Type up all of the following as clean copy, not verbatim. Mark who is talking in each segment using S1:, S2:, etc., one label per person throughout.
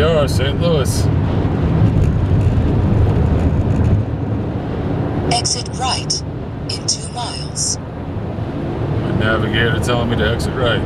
S1: we are, St. Louis.
S2: Exit right in 2 miles.
S1: My navigator telling me to exit right.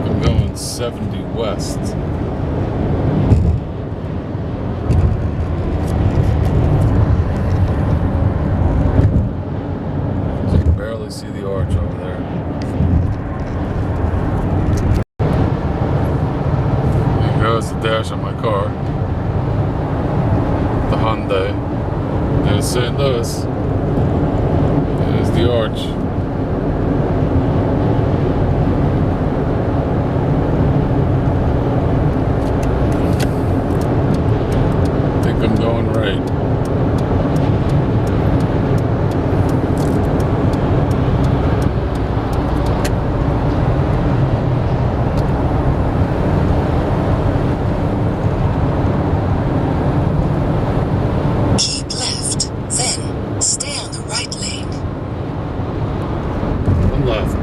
S1: I'm going 70 west. See the arch over there. There goes the dash on my car. The Hyundai. There's St. Louis. There's the arch. I think I'm going right. Left.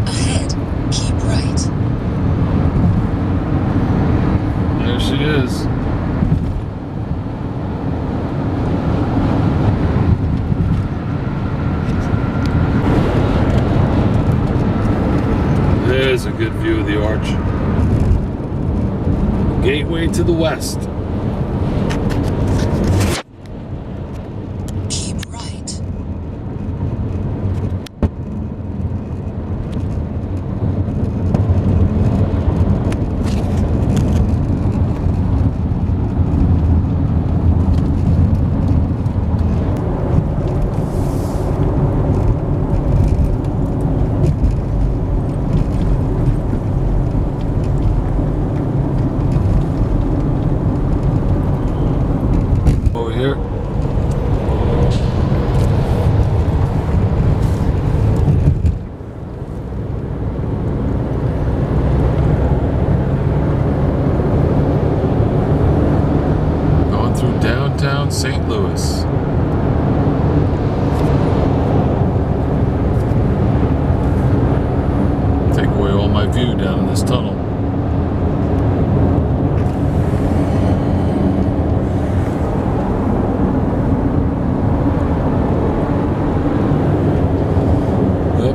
S2: Ahead, keep right.
S1: There she is. There's a good view of the arch. Gateway to the west.
S2: Keep right.
S1: Here. Going through downtown St. Louis. Take away all my view down in this tunnel.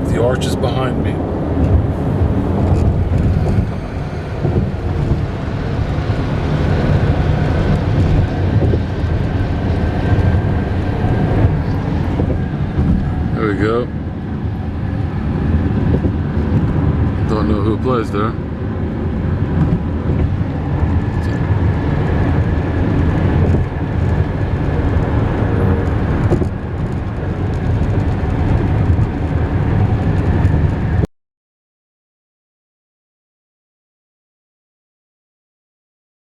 S1: The arch is behind me. There we go. Don't know who plays there.